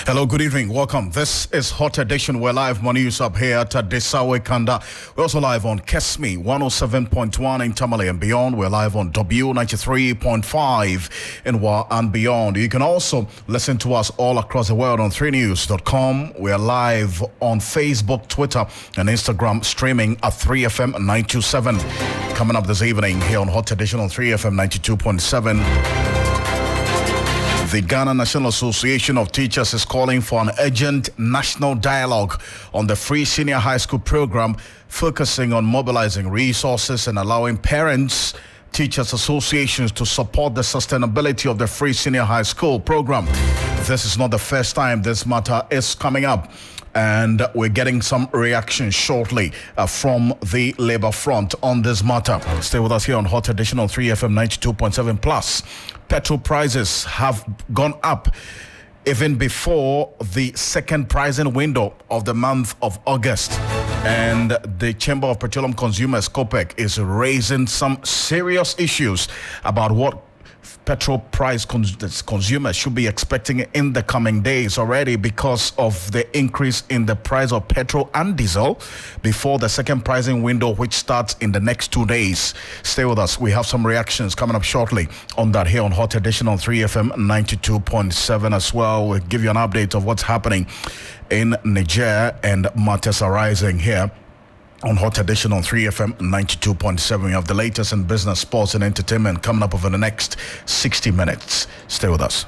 Hello, good evening. Welcome. This is Hot Edition. We're live on news up here at Desawe Kanda. We're also live on Kesmi 107.1 in Tamale and beyond. We're live on W93.5 in Wa and beyond. You can also listen to us all across the world on 3news.com. We're live on Facebook, Twitter, and Instagram, streaming at 3FM 927. Coming up this evening here on Hot Edition on 3FM 92.7. The Ghana National Association of Teachers is calling for an urgent national dialogue on the free senior high school program, focusing on mobilizing resources and allowing parents, teachers associations to support the sustainability of the free senior high school program. This is not the first time this matter is coming up, and we're getting some reaction shortly from the Labour Front on this matter. Stay with us here on Hot Edition on 3FM 92.7 plus. Petrol prices have gone up even before the second pricing window of the month of August. And the Chamber of Petroleum Consumers, COPEC, is raising some serious issues about what petrol price consumers should be expecting in the coming days already, because of the increase in the price of petrol and diesel before the second pricing window, which starts in the next 2 days. Stay with us. We have some reactions coming up shortly on that here on Hot Edition on 3FM 92.7 as well. We'll give you an update of what's happening in Niger and matters arising here on Hot Edition on 3FM 92.7. We have the latest in business, sports, and entertainment coming up over the next 60 minutes. Stay with us.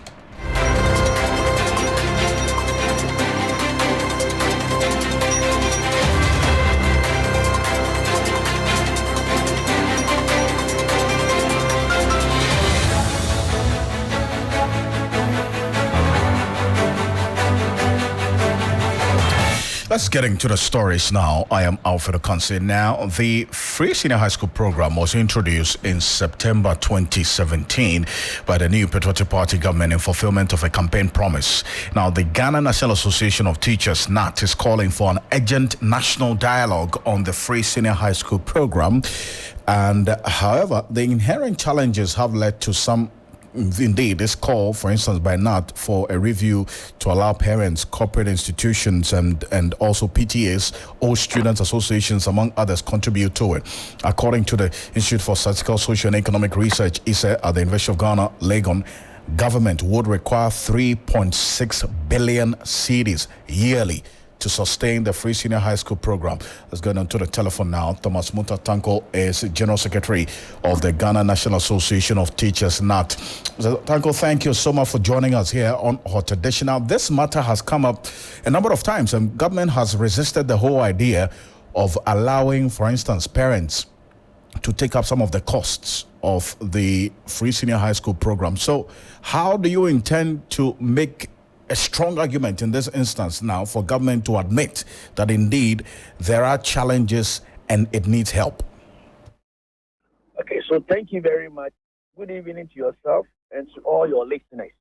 Let's get into the stories now. I am Alfred Ocansey. Now, the free senior high school program was introduced in September 2017 by the new Patriotic Party government in fulfillment of a campaign promise. Now, the Ghana National Association of Teachers, NAT, is calling for an urgent national dialogue on the free senior high school program. And however, the inherent challenges have led to some. Indeed, this call, for instance, by NAT for a review to allow parents, corporate institutions, and also PTAs, all students associations, among others, contribute to it. According to the Institute for Statistical, Social and Economic Research, ISE, at the University of Ghana, Legon, government would require 3.6 billion cedis yearly to sustain the free senior high school program. Let's go down to the telephone now. Thomas Muta Tanko is General Secretary of the Ghana National Association of Teachers, NAT. So, Tanko, thank you so much for joining us here on Hot Edition. Now, this matter has come up a number of times, and government has resisted the whole idea of allowing, for instance, parents to take up some of the costs of the free senior high school program. So how do you intend to make a strong argument in this instance now for government to admit that indeed there are challenges and it needs help? Okay, so thank you very much. Good evening to yourself and to all your listeners.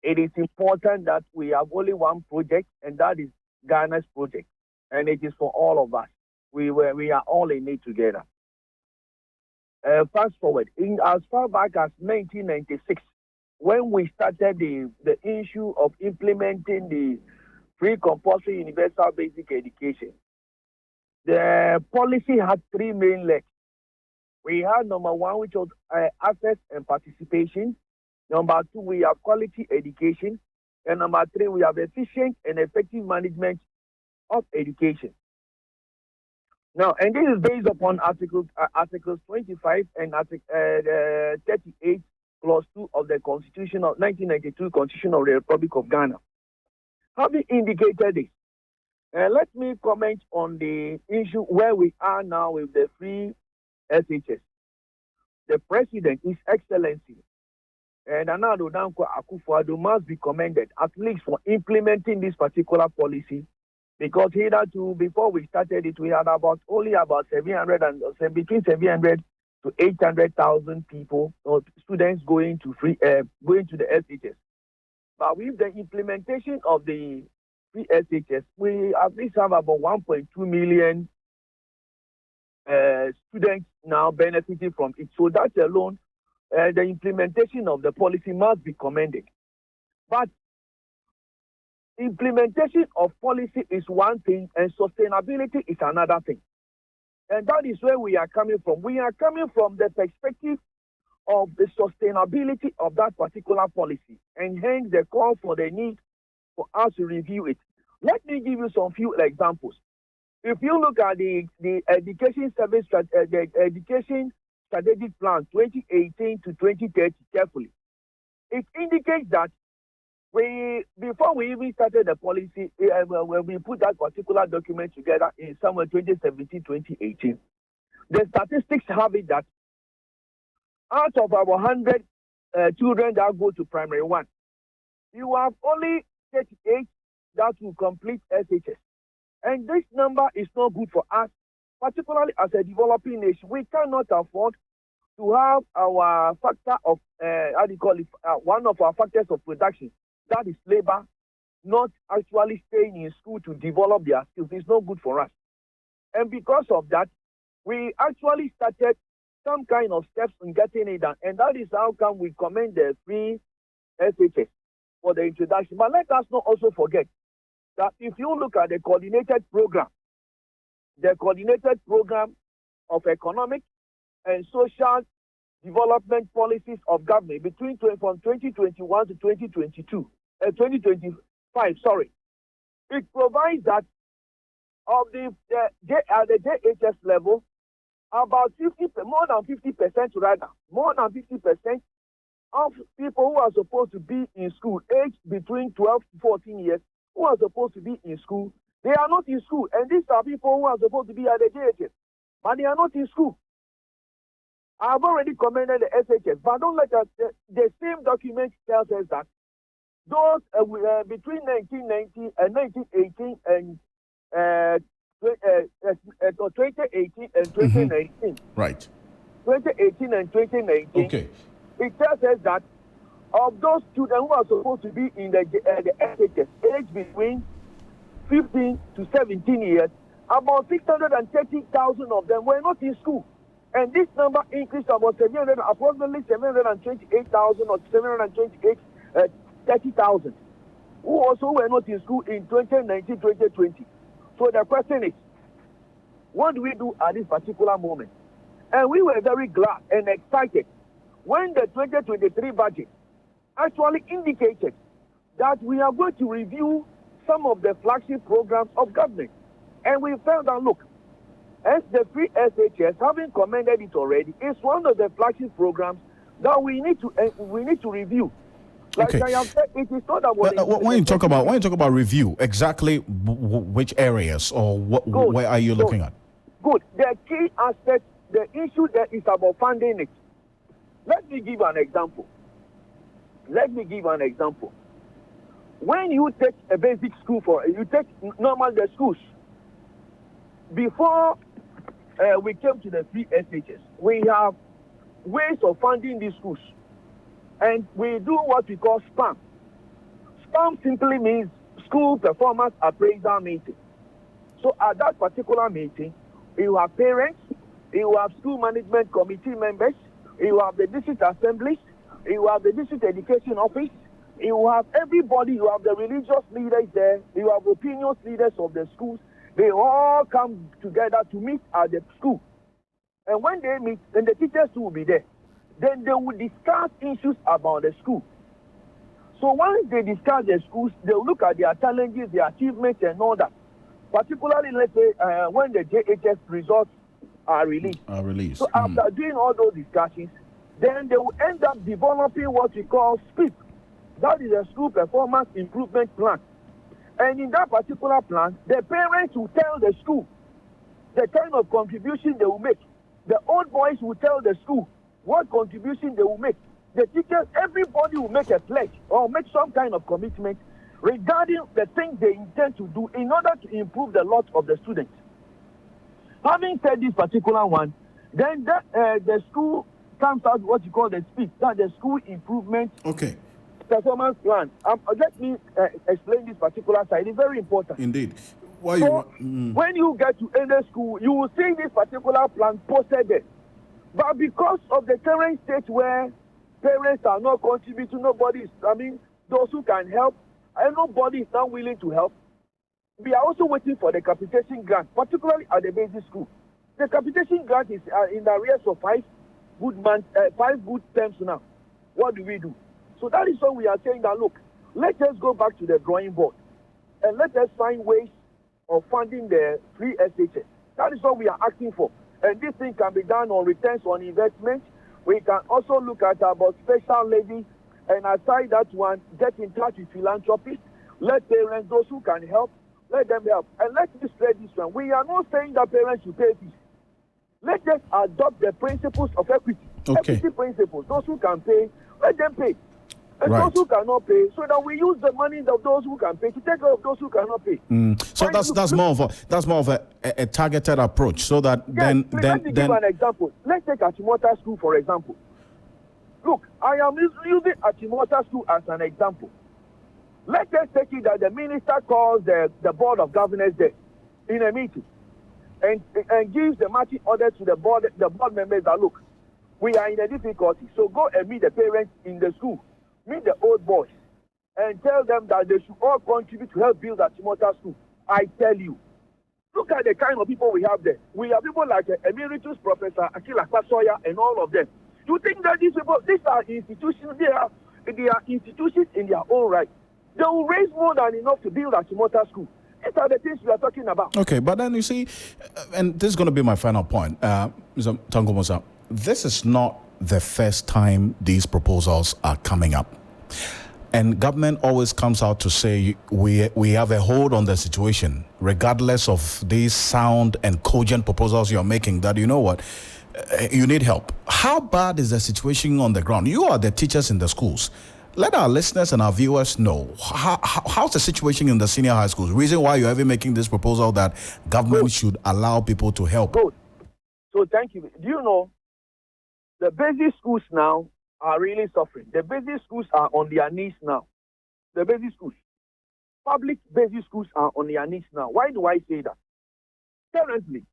It is important that we have only one project, and that is Ghana's project, and it is for all of us. We are all in it together. Fast forward, as far back as 1996, when we started the issue of implementing the free compulsory universal basic education, the policy had three main legs. We had number one, which was access and participation. Number two, we have quality education. And number three, we have efficient and effective management of education. Now, and this is based upon Articles 25 and 38 Clause 2 of the Constitution of 1992 Constitution of the Republic of Ghana. Having indicated this, let me comment on the issue where we are now with the free SHS. The President, His Excellency, and Nana Danko Akufo-Addo must be commended at least for implementing this particular policy, because hitherto, before we started it, we had only about 700 and between 700 to 800,000 people or students going to the SHS. But with the implementation of the free SHS, we at least have about 1.2 million students now benefiting from it. So that alone, the implementation of the policy must be commended. But implementation of policy is one thing and sustainability is another thing. And that is where we are coming from. We are coming from the perspective of the sustainability of that particular policy, and hence the call for the need for us to review it. Let me give you some few examples. If you look at the education service, the education strategic plan 2018 to 2030 carefully, it indicates that before we even started the policy, when we put that particular document together in somewhere 2017, 2018, the statistics have it that out of our 100 children that go to primary one, you have only 38 that will complete SHS. And this number is not good for us, particularly as a developing nation. We cannot afford to have our factor of, one of our factors of production, that is labor, not actually staying in school to develop their skills. It's not good for us. And because of that, we actually started some kind of steps in getting it done. And that is how come we commend the free SHS for the introduction. But let us not also forget that if you look at the coordinated program of economic and social development policies of government from 2021 to 2025, it provides that of the JHS level, about more than 50% of people who are supposed to be in school, aged between 12 to 14 years, who are supposed to be in school, they are not in school. And these are people who are supposed to be at the JHS, but they are not in school. I've already commended the SHS, but don't let us, the same document tells us that those between 1990 and 1918 and 2018 and 2019. Right. 2018 and 2019. Okay. It tells us that of those students who are supposed to be in the SHS, aged between 15 to 17 years, about 630,000 of them were not in school. And this number increased about approximately 728,000 or 730,000 who also were not in school in 2019-2020. So the question is, what do we do at this particular moment? And we were very glad and excited when the 2023 budget actually indicated that we are going to review some of the flagship programs of government. And we found that, look, as the free SHS, having commended it already, is one of the flagship programs that we need to review. Like okay. I have said, it is not about when you talk about review, exactly which areas or where are you looking at? Good. The key aspect, the issue there is about funding it. Let me give an example. When you take a basic school you take normal the schools. Before we came to the free SHS, we have ways of funding these schools. And we do what we call SPAM. SPAM simply means School Performance Appraisal Meeting. So at that particular meeting, you have parents, you have school management committee members, you have the district assemblies, you have the district education office, you have everybody, you have the religious leaders there, you have opinions leaders of the schools. They all come together to meet at the school. And when they meet, then the teachers too will be there. Then they will discuss issues about the school. So once they discuss the schools, they will look at their challenges, their achievements, and all that. Particularly, let's say, when the JHS results are released. So after doing all those discussions, then they will end up developing what we call SPIP. That is a School Performance Improvement Plan. And in that particular plan, the parents will tell the school the kind of contribution they will make. The old boys will tell the school what contribution they will make. The teachers, everybody will make a pledge or make some kind of commitment regarding the things they intend to do in order to improve the lot of the students. Having said this particular one, then the school comes out what you call the SPIP, that's the School Improvement Performance Plan. Let me explain this particular side. It's very important. Indeed. When you get to any school, you will see this particular plan posted there. But because of the current state where parents are not contributing, those who can help and nobody is now willing to help. We are also waiting for the capitation grant, particularly at the basic school. The capitation grant is in the arrears of 5 good terms now. What do we do? So that is why we are saying that, look, let us go back to the drawing board and let us find ways of funding the free SHS. That is what we are asking for. And this thing can be done on returns on investment. We can also look at about special levy, and aside that one, get in touch with philanthropists. Let parents, those who can help, let them help. And let me stress this one. We are not saying that parents should pay fees. Let us adopt the principles of equity. Okay. Equity principles. Those who can pay, let them pay. And Right. those who cannot pay, so that we use the money of those who can pay to take care of those who cannot pay. So that's more of a targeted approach. So that Yes, let me give an example. Let's take Achimota School, for example. Look, I am using Achimota School as an example. Let us take it that the minister calls the board of governors there in a meeting and gives the matching order to the board members that, look, we are in a difficulty, so go and meet the parents in the school, meet the old boys, and tell them that they should all contribute to help build Achimota School. I tell you, look at the kind of people we have there. We have people like Emeritus Professor Akila Kwasoya and all of them. You think that these are institutions, they are institutions in their own right. They will raise more than enough to build Achimota School. These are the things we are talking about. Okay, but then you see, and this is going to be my final point, Mr. Tangomosa, this is not the first time these proposals are coming up. And government always comes out to say we have a hold on the situation, regardless of these sound and cogent proposals you're making, that, you know what, you need help. How bad is the situation on the ground? You are the teachers in the schools. Let our listeners and our viewers know how's the situation in the senior high schools. Reason why you're even making this proposal that government should allow people to help. Good. So thank you. Do you know the basic schools now are really suffering? The basic schools are on their knees now. The basic schools, public basic schools are on their knees now. Why do I say that? Currently,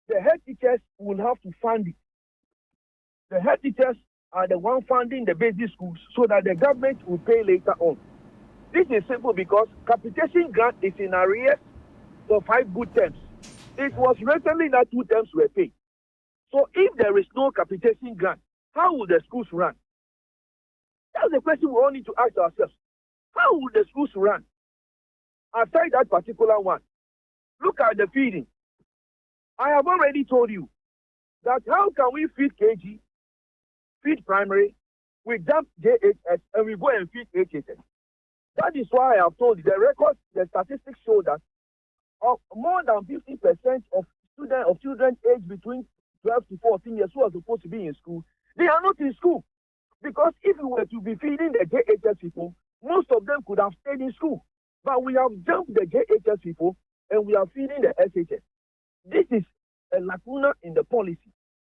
the head teachers will have to fund it. The head teachers are the one funding the basic schools so that the government will pay later on. This is simple because capitation grant is in arrears for 5 good terms. It was recently that 2 terms were paid. So if there is no capitation grant, how will the schools run? That's the question we all need to ask ourselves. How will the schools run? Aside that particular one, look at the feeding. I have already told you that how can we feed KG, feed primary, we dump JHS, and we go and feed HHS. That is why I have told you, the statistics show that more than 50% of children aged between 12 to 14 years who are supposed to be in school, they are not in school. Because if we were to be feeding the JHS people, most of them could have stayed in school. But we have jumped the JHS people and we are feeding the SHS. This is a lacuna in the policy.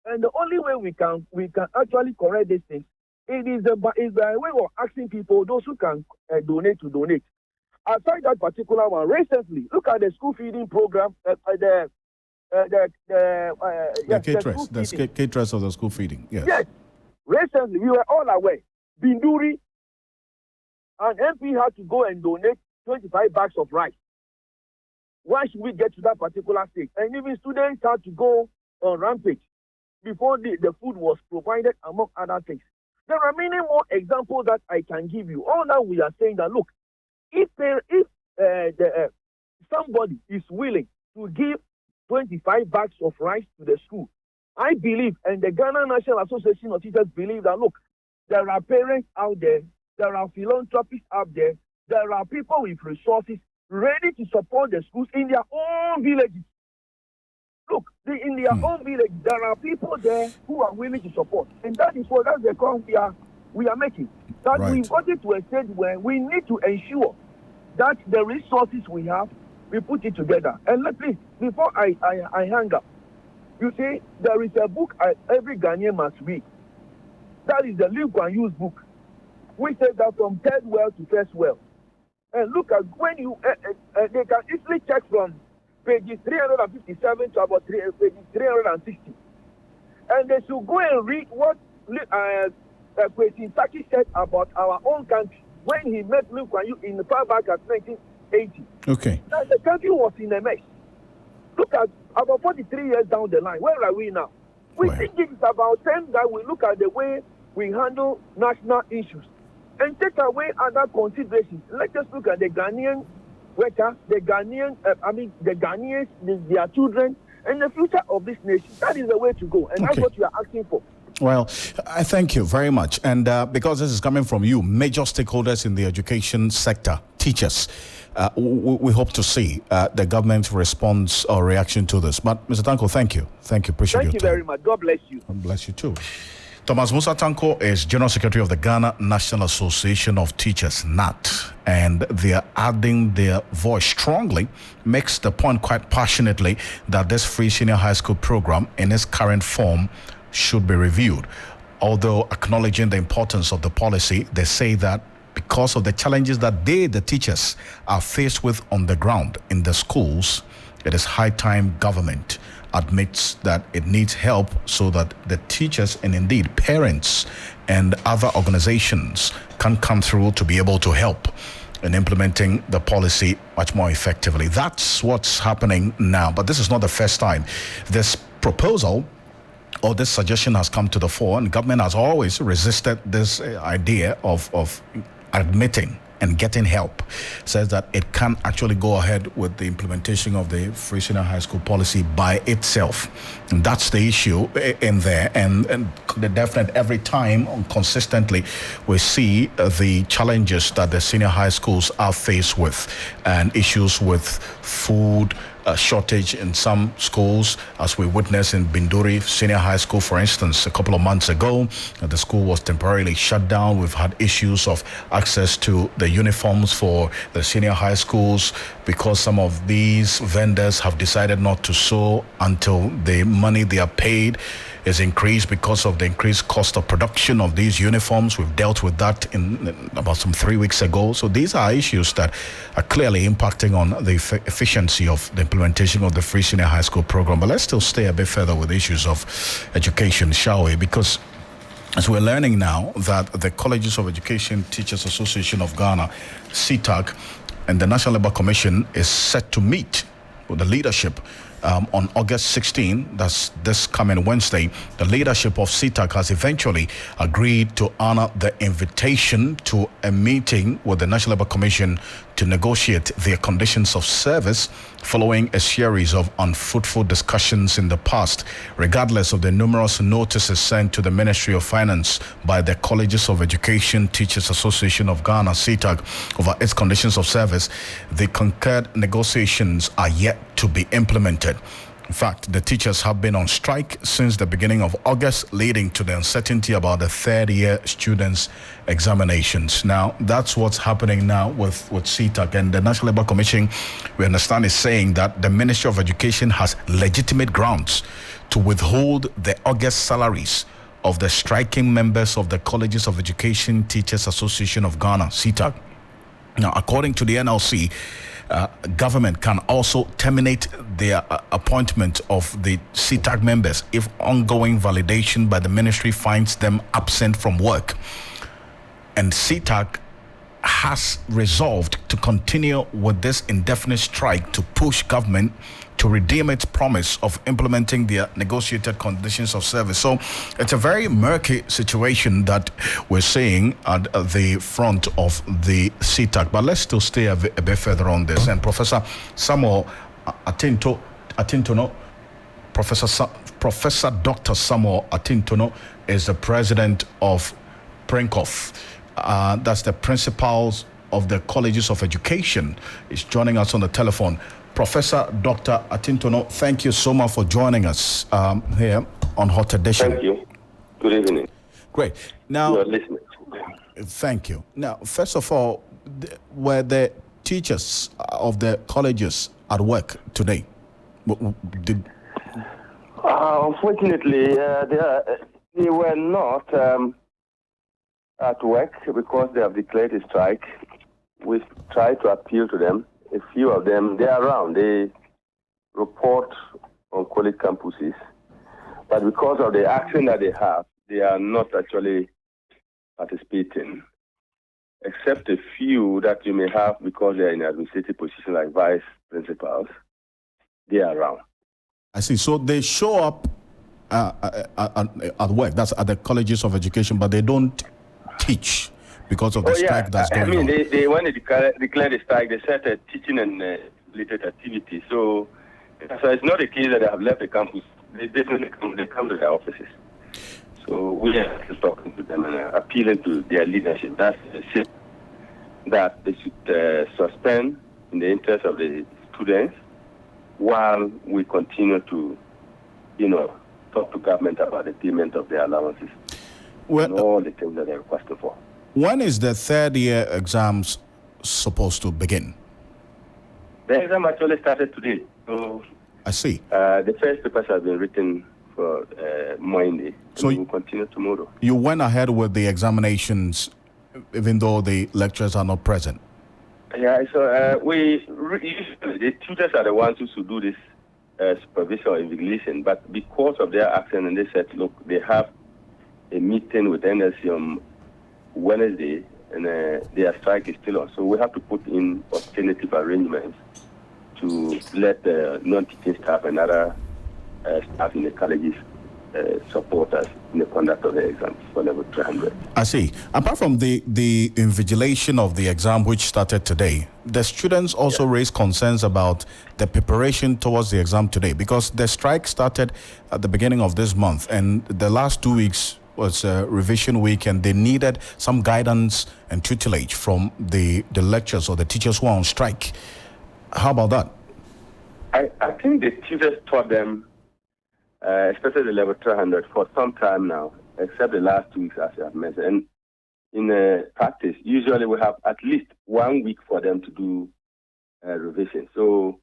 And the only way we can actually correct this thing, is by way of asking people, those who can donate, to donate. Aside that particular one, recently, look at the school feeding program, the caterers of the school feeding. Yes. Yes. Recently, we were all aware. Binduri, an MP had to go and donate 25 bags of rice. Why should we get to that particular stage? And even students had to go on rampage before the food was provided, among other things. There are many more examples that I can give you. All that we are saying that, look, if somebody is willing to give 25 bags of rice to the school, I believe, and the Ghana National Association of Teachers believe that, look, there are parents out there, there are philanthropists out there, there are people with resources ready to support the schools in their own villages. Look, in their own village, there are people there who are willing to support. And that's the call we are making. That Right. we've got it to a stage where we need to ensure that the resources we have, we put it together. And please, before I hang up, you see, there is a book every Ghanaian must read. That is the Lee Kuan Yew's book. We said that from third world to first world. And look at when you, they can easily check from pages 357 to about pages 360. And they should go and read what Kwesi Saki said about our own country. when he met Lee Kuan Yew in the far back at 1980. Okay. And the country was in a mess. Look at about 43 years down the line. Where are we now? We think it's about time that we look at the way we handle national issues and take away other considerations. Let us look at the Ghanaian worker, the Ghanaians, their children, and the future of this nation. That is the way to go, and that's what you are asking for. Well, I thank you very much. And because this is coming from you, major stakeholders in the education sector, teachers, we hope to see the government's response or reaction to this. But Mr. Tanko, thank you. Thank you. Appreciate your time. Thank you very much. God bless you. God bless you too. Thomas Musa Tanko is General Secretary of the Ghana National Association of Teachers, NAT, and they are adding their voice strongly, makes the point quite passionately that this free senior high school program in its current form should be reviewed. Although acknowledging the importance of the policy, they say that because of the challenges that they, the teachers, are faced with on the ground in the schools, it is high time government admits that it needs help so that the teachers and indeed parents and other organizations can come through to be able to help in implementing the policy much more effectively. That's what's happening now. But this is not the first time this proposal or this suggestion has come to the fore, and government has always resisted this idea of admitting and getting help. Says that it can actually go ahead with the implementation of the free senior high school policy by itself. And that's the issue in there. And the definite every time consistently we see the challenges that the senior high schools are faced with, and issues with food shortage in some schools, as we witnessed in Binduri Senior High School, for instance, a couple of months ago. The school was temporarily shut down. We've had issues of access to the uniforms for the senior high schools because some of these vendors have decided not to sew until the money they are paid is increased because of the increased cost of production of these uniforms. We've dealt with that in about 3 weeks ago. So these are issues that are clearly impacting on the efficiency of the implementation of the free senior high school program. But let's still stay a bit further with issues of education, shall we? Because as we're learning now that the Colleges of Education Teachers Association of Ghana, CTAG, and the National Labour Commission is set to meet with the leadership on August 16, that's this coming Wednesday. The leadership of CTAC has eventually agreed to honor the invitation to a meeting with the National Labour Commission to negotiate their conditions of service following a series of unfruitful discussions in the past, regardless of the numerous notices sent to the Ministry of Finance by the Colleges of Education Teachers Association of Ghana, CTAG, over its conditions of service. The concurred negotiations are yet to be implemented. In fact, the teachers have been on strike since the beginning of August, leading to the uncertainty about the third-year students' examinations. Now, that's what's happening now with CTAC. And the National Labour Commission, we understand, is saying that the Ministry of Education has legitimate grounds to withhold the August salaries of the striking members of the Colleges of Education Teachers Association of Ghana, CTAC. Now, according to the NLC, government can also terminate their appointment of the CTAG members if ongoing validation by the ministry finds them absent from work. And CTAG has resolved to continue with this indefinite strike to push government to redeem its promise of implementing their negotiated conditions of service. So it's a very murky situation that we're seeing at the front of the CTAC. But let's still stay a bit further on this. And Professor Samuel Atintono, Professor Dr. Samuel Atintono is the president of PRINCOF. That's the principals of the Colleges of Education. Is joining us on the telephone. Professor Dr. Atintono, thank you so much for joining us here on Hot Edition. Thank you. Good evening. Great. Now, you're listening. Thank you. Now, first of all, were the teachers of the colleges at work today? Unfortunately, they were not at work because they have declared a strike. We tried to appeal to them. A few of them, they are around. They report on college campuses. But because of the action that they have, they are not actually participating. except a few that you may have because they're in administrative position like vice principals, they are around. I see. So they show up at work, that's at the colleges of education, but they don't teach because of the strike that's going on. They when they declare the strike, they set a teaching and related activity. So it's not a case that they have left the campus. They definitely come to their offices. So we are talking to them and appealing to their leadership. That's that they should suspend in the interest of the students while we continue to, talk to government about the payment of their allowances and all the things that they're requesting for. When is the third year exams supposed to begin? The exam actually started today. So I see. The first papers have been written for Monday. So we will continue tomorrow. You went ahead with the examinations even though the lecturers are not present? Yeah, so usually the tutors are the ones who should do this supervision or invigilation, but because of their action, and they said, look, they have a meeting with NLC on Wednesday, and their strike is still on. So we have to put in alternative arrangements to let the non-teaching staff and other staff in the colleges support us in the conduct of the exams for level 300. I see. Apart from the invigilation of the exam, which started today, the students also raised concerns about the preparation towards the exam today, because the strike started at the beginning of this month, and the last 2 weeks was revision week, and they needed some guidance and tutelage from the lecturers or the teachers who are on strike. How about that? I think the tutors taught them, especially the level 300, for some time now, except the last 2 weeks, as you have mentioned. And in practice, usually we have at least 1 week for them to do revision. So,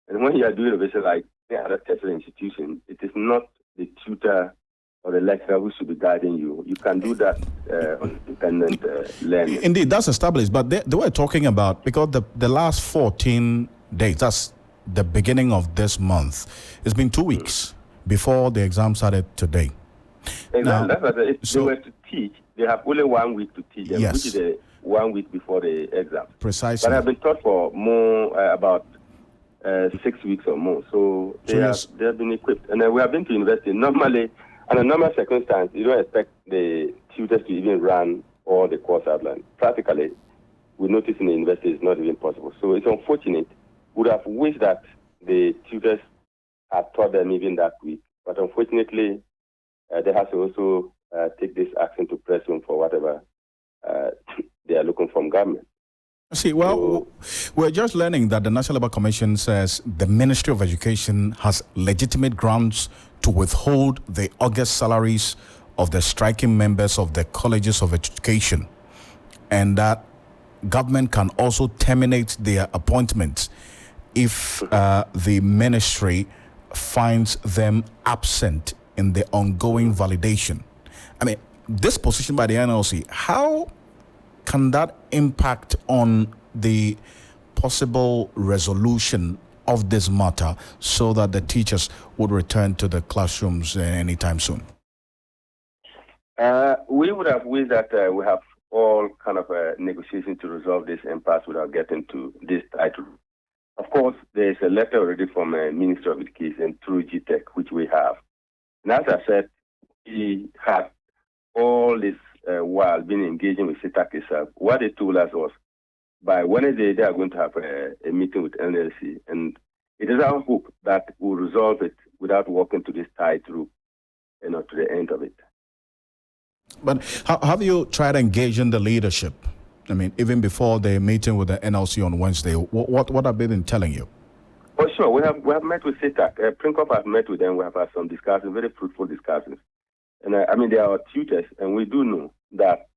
and when you are doing revision like any other tertiary institution, it is not the tutor or the lecturer who should be guiding you. You can do that on independent learning. Indeed, that's established. But they were talking about, because the last 14 days, that's the beginning of this month, it's been 2 weeks before the exam started today. Exactly. Now, that's what if they were to teach, they have only 1 week to teach them, which is 1 week before the exam. Precisely. But I've been taught for more, about 6 weeks or more. So they have been equipped. And we have been to university. Normally, under normal circumstances, you don't expect the tutors to even run all the course outline. Practically, we notice in the university it's not even possible. So it's unfortunate. We would have wished that the tutors had taught them even that week. But unfortunately, they have to also take this action to press them for whatever they are looking from government. See, we're just learning that the National Labour Commission says the Ministry of Education has legitimate grounds to withhold the August salaries of the striking members of the colleges of education, and that government can also terminate their appointments if the ministry finds them absent in the ongoing validation. I mean, this position by the NLC, how can that impact on the possible resolution of this matter so that the teachers would return to the classrooms anytime soon? We would have wished that we have all kind of negotiations to resolve this impasse without getting to this title. Of course, there is a letter already from the Ministry of Education through GTEC, which we have. And as I said, we had all this while being engaging with CETAC itself. What they told us was by Wednesday they are going to have a meeting with NLC, and it is our hope that we'll resolve it without walking to this tightrope, to the end of it. But have you tried engaging the leadership? I mean, even before the meeting with the NLC on Wednesday, what have they been telling you? Oh, sure. We have met with CETAC. Prinkop has met with them. We have had some discussions, very fruitful discussions. And they are our tutors, and we do know that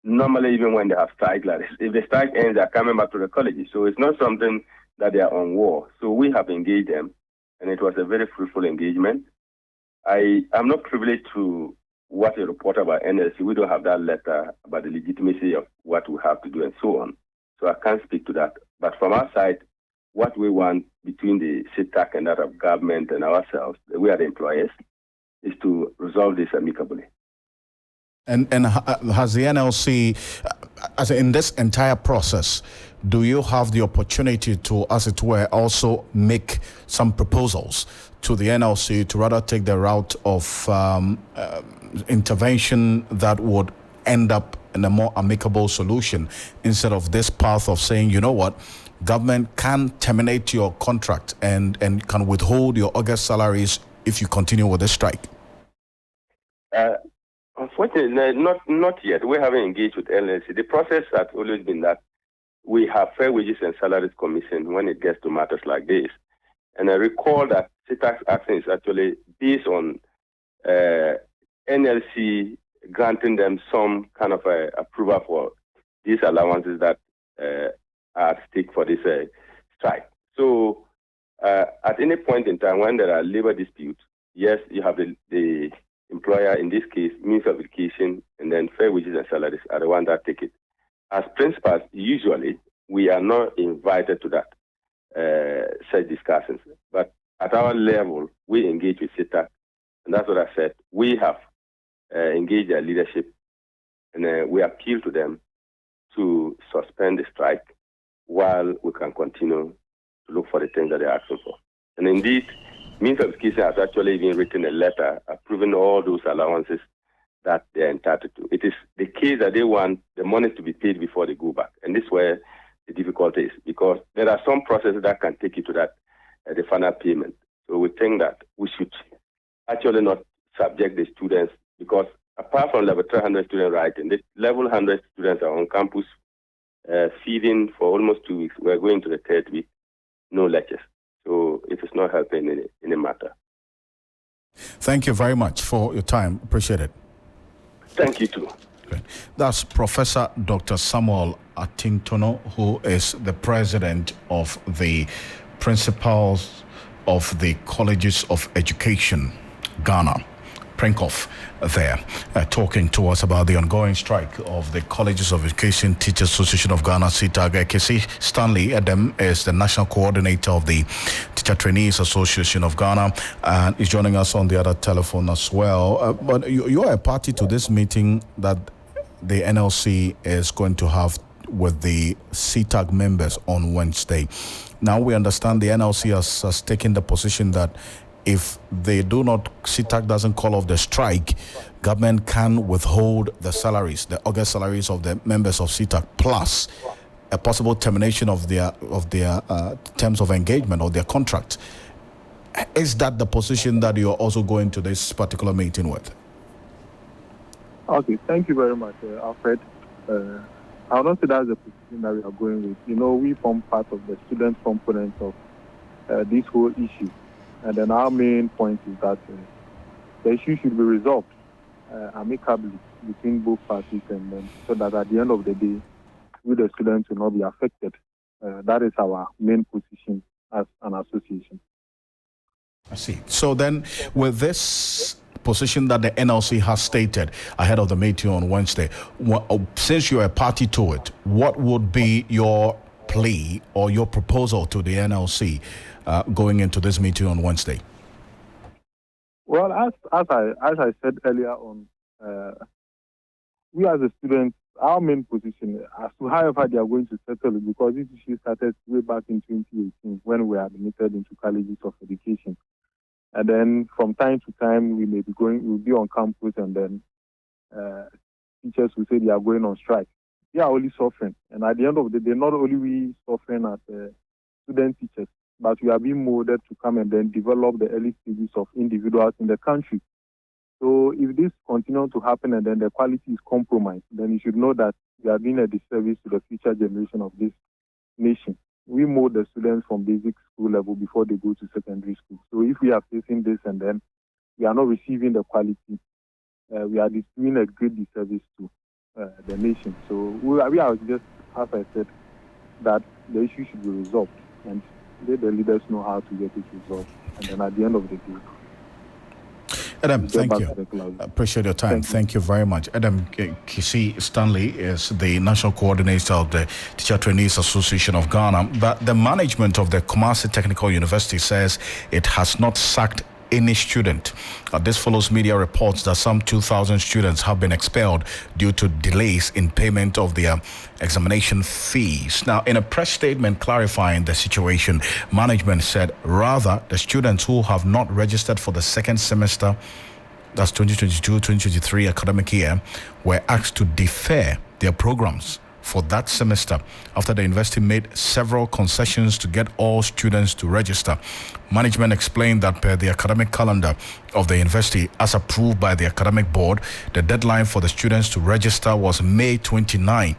normally even when they have strike like this, if the strike ends, they're coming back to the colleges. So it's not something that they are on war. So we have engaged them, and it was a very fruitful engagement. I'm not privileged to what a report about NLC. We don't have that letter about the legitimacy of what we have to do and so on. So I can't speak to that. But from our side, what we want between the CETAC and that of government and ourselves, we are the employers, is to resolve this amicably. And has the NLC, as in this entire process, do you have the opportunity to, as it were, also make some proposals to the NLC to rather take the route of intervention that would end up in a more amicable solution instead of this path of saying, you know what, government can terminate your contract and can withhold your August salaries if you continue with the strike? Unfortunately, not yet. We haven't engaged with LLC. The process has always been that we have Fair Wages and Salaries Commission when it gets to matters like this. And I recall that CITAC's action is actually based on NLC granting them some kind of approval for these allowances that are at stake for this strike. So at any point in time when there are labor disputes, yes, you have the employer, in this case, Ministry of Education, and then Fair Wages and Salaries are the ones that take it. As principals, usually, we are not invited to that such discussions. But at our level, we engage with CITAC, and that's what I said. We have engaged their leadership, and we appeal to them to suspend the strike while we can continue to look for the things that they're asking for. And indeed, Minister of Education has actually even written a letter approving all those allowances that they're entitled to. It is the case that they want the money to be paid before they go back. And this is where the difficulty is, because there are some processes that can take you to that, the final payment. So we think that we should actually not subject the students, because apart from level 300 student writing, the level 100 students are on campus feeding for almost 2 weeks. We're going to the third week, no lectures. So it is not helping in any matter. Thank you very much for your time. Appreciate it. Thank you too. Okay. That's Professor Dr. Samuel Atintono, who is the president of the principals of the Colleges of Education, Ghana. Prinkoff there, talking to us about the ongoing strike of the Colleges of Education Teachers Association of Ghana, CITAG. Kesi Stanley Adam is the national coordinator of the Teacher Trainees Association of Ghana, and is joining us on the other telephone as well. But you are a party to this meeting that the NLC is going to have with the CITAG members on Wednesday. Now we understand the NLC has taken the position that if they do not, CITAG doesn't call off the strike, government can withhold the salaries, the August salaries of the members of CITAG, plus a possible termination of their terms of engagement or their contract. Is that the position that you're also going to this particular meeting with? Okay, thank you very much, Alfred. I will not say that's the position that we are going with. You know, we form part of the student component of this whole issue. And then our main point is that the issue should be resolved amicably between both parties, and then so that at the end of the day, we the students will not be affected. That is our main position as an association. I see. So then, with this position that the NLC has stated ahead of the meeting on Wednesday, since you're a party to it, what would be your plea or your proposal to the NLC going into this meeting on Wednesday? Well, as I said earlier on, we as a student, our main position as to however they are going to settle it, because this issue started way back in 2018 when we were admitted into colleges of education. And then from time to time, we'll be on campus, and then teachers will say they are going on strike. They are only suffering. And at the end of the day, not only we suffering as student teachers, but we are being molded to come and then develop the early stages of individuals in the country. So if this continues to happen and then the quality is compromised, then you should know that we are doing a disservice to the future generation of this nation. We mold the students from basic school level before they go to secondary school. So if we are facing this and then we are not receiving the quality, we are doing a great disservice to the nation. So we are just, as I said, that the issue should be resolved, and let the leaders know how to get it resolved. And then at the end of the day, Adam, thank you. Appreciate your time. Thank you very much. Adam Kisi Stanley is the national coordinator of the Teacher Trainees Association of Ghana. But the management of the Kumasi Technical University says it has not sacked any student. This follows media reports that some 2,000 students have been expelled due to delays in payment of their examination fees. Now, in a press statement clarifying the situation, management said rather the students who have not registered for the second semester, that's 2022-2023 academic year, were asked to defer their programs for that semester after the university made several concessions to get all students to register. Management explained that per the academic calendar of the university as approved by the academic board, the deadline for the students to register was May 29,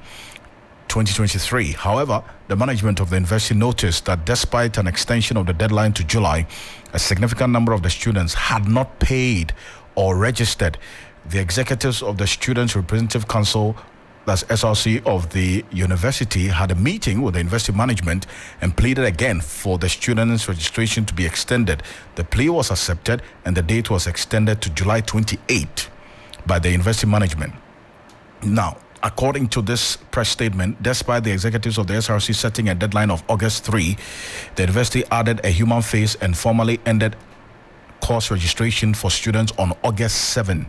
2023. However, the management of the university noticed that despite an extension of the deadline to July, a significant number of the students had not paid or registered. The executives of the Students' Representative Council, that's SRC of the university, had a meeting with the university management and pleaded again for the students' registration to be extended. The plea was accepted and the date was extended to July 28 by the university management. Now, according to this press statement, despite the executives of the SRC setting a deadline of August 3, the university added a human face and formally ended course registration for students on August 7,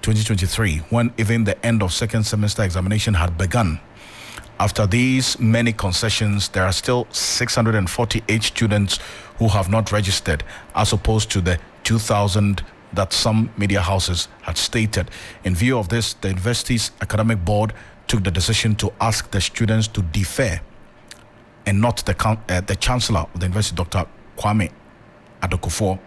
2023, when even the end of second semester examination had begun. After these many concessions, there are still 648 students who have not registered, as opposed to the 2,000 that some media houses had stated. In view of this, the university's academic board took the decision to ask the students to defer, and not the chancellor of the university, Dr. Kwame Adokufo.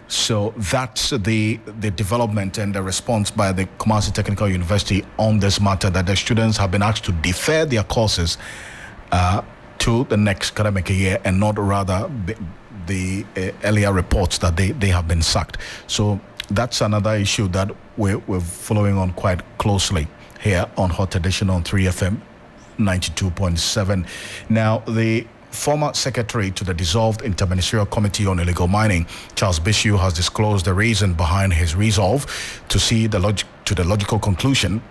So that's the development and the response by the Kumasi Technical University on this matter, that the students have been asked to defer their courses to the next academic year, and not rather the earlier reports that they have been sacked. So that's another issue that we're following on quite closely here on Hot Edition on 3FM 92.7. Now, the former secretary to the dissolved Interministerial Committee on Illegal Mining, Charles Bishu, has disclosed the reason behind his resolve to see the logical conclusion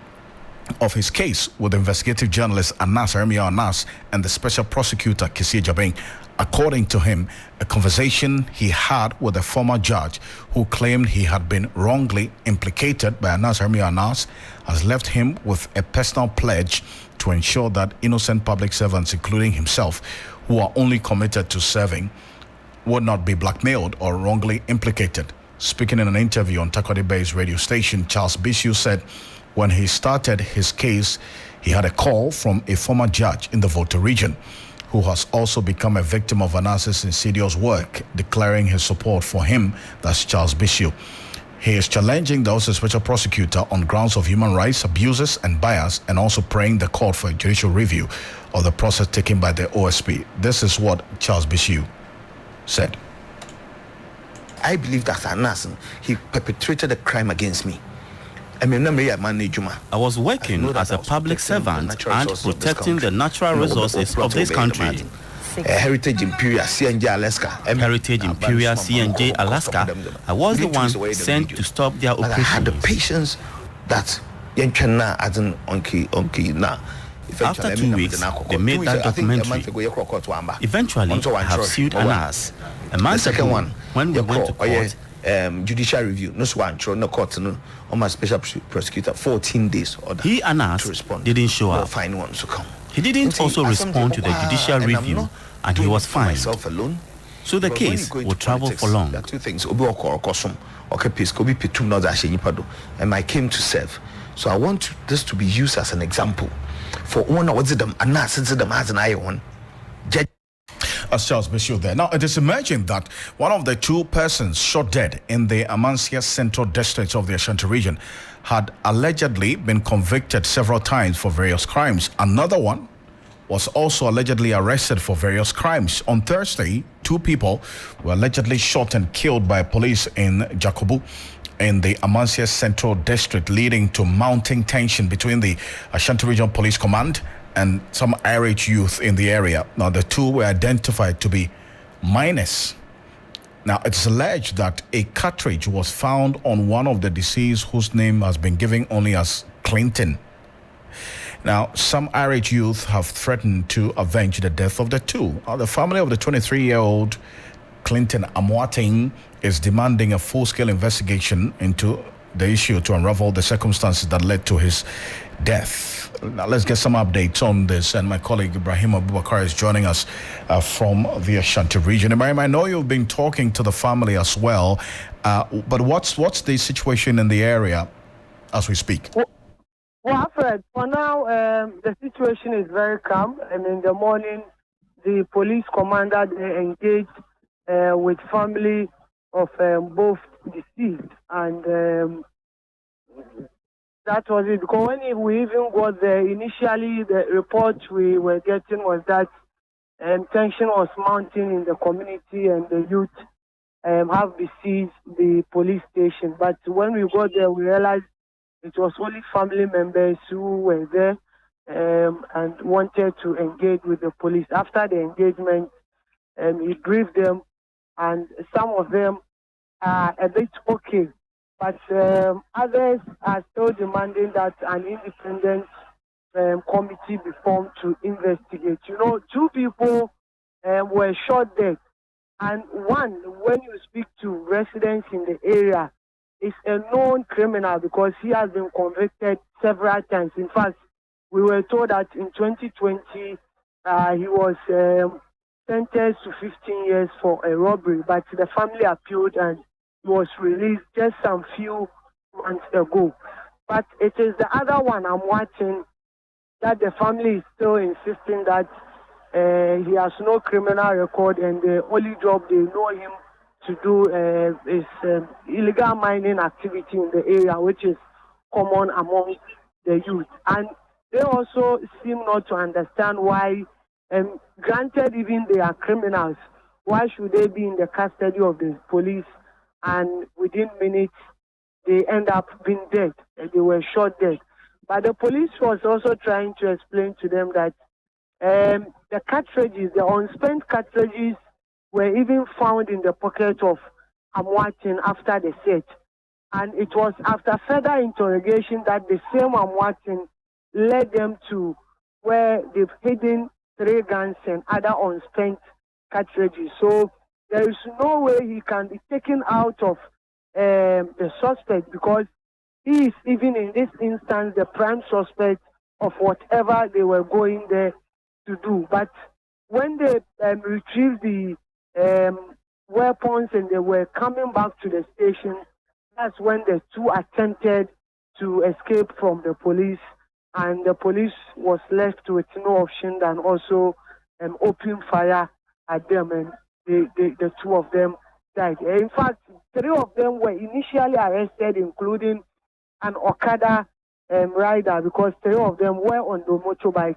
of his case with investigative journalist Anas Aremia Anas and the special prosecutor Kisi Jabeng. According to him, a conversation he had with a former judge who claimed he had been wrongly implicated by Anas Aremia Anas has left him with a personal pledge to ensure that innocent public servants, including himself, who are only committed to serving, would not be blackmailed or wrongly implicated. Speaking in an interview on Takoradi Bay's radio station, Charles Bishu said when he started his case, he had a call from a former judge in the Volta region who has also become a victim of Anas's insidious work, declaring his support for him. That's Charles Bishu. He is challenging the also special prosecutor on grounds of human rights abuses and bias, and also praying the court for a judicial review of the process taken by the OSP. This is what Charles Bishu said. I believe that Anas, he perpetrated a crime against me. I was working as a public servant and protecting the natural resources of this country. Heritage Imperial CNJ Alaska. Heritage Imperial CNJ Alaska. I was the one sent to stop their operations. I had the patience that after 2 weeks, they made that documentary. Eventually, I have sued Anas. A month ago, when we went to court, judicial review, no court, no, on my special prosecutor, 14 days order. He, Anas, didn't show up. He didn't also respond to the judicial review, and he was fined. So the case will travel for long. There are two things. And I came to serve. So I want this to be used as an example for one of them, and not since them has an eye on. As Charles Bishu there. Now, it is emerging that one of the two persons shot dead in the Amansia Central District of the Ashanti region had allegedly been convicted several times for various crimes. Another one was also allegedly arrested for various crimes. On Thursday, two people were allegedly shot and killed by police in Jakobu in the Amansia Central District, leading to mounting tension between the Ashanti Regional Police Command and some irate youth in the area. Now, the two were identified to be minors. Now, it's alleged that a cartridge was found on one of the deceased, whose name has been given only as Clinton. Now, some irate youth have threatened to avenge the death of the two. The family of the 23-year-old Clinton Amoateng is demanding a full-scale investigation into the issue to unravel the circumstances that led to his death. Now let's get some updates on this, and my colleague Ibrahim Abubakar is joining us from the Ashanti region. Ibrahim, I know you've been talking to the family as well, but what's the situation in the area as we speak? Well, Alfred, for now, the situation is very calm, and in the morning, the police commander engaged with family of both deceased, and that was it. Because when we even got there, initially the report we were getting was that tension was mounting in the community and the youth have besieged the police station. But when we got there, we realized it was only family members who were there and wanted to engage with the police. After the engagement, he briefed them, and some of them are a bit okay. But others are still demanding that an independent committee be formed to investigate. You know, 2 people were shot dead, and one, when you speak to residents in the area, is a known criminal because he has been convicted several times. In fact, we were told that in 2020 he was sentenced to 15 years for a robbery, but the family appealed and was released just some few months ago. But it is the other one I'm watching that the family is still insisting that he has no criminal record, and the only job they know him to do is illegal mining activity in the area, which is common among the youth. And they also seem not to understand why, granted even they are criminals, why should they be in the custody of the police, and within minutes they end up being dead, and they were shot dead. But the police was also trying to explain to them that the cartridges, the unspent cartridges, were even found in the pocket of Amoateng after the search. And it was after further interrogation that the same Amoateng led them to where they've hidden 3 guns and other unspent cartridges. So there is no way he can be taken out of the suspect, because he is, even in this instance, the prime suspect of whatever they were going there to do. But when they retrieved the weapons and they were coming back to the station, that's when the 2 attempted to escape from the police, and the police was left with no option than also open fire at them, and the 2 of them died. In fact, 3 of them were initially arrested, including an Okada rider, because 3 of them were on the motorbike.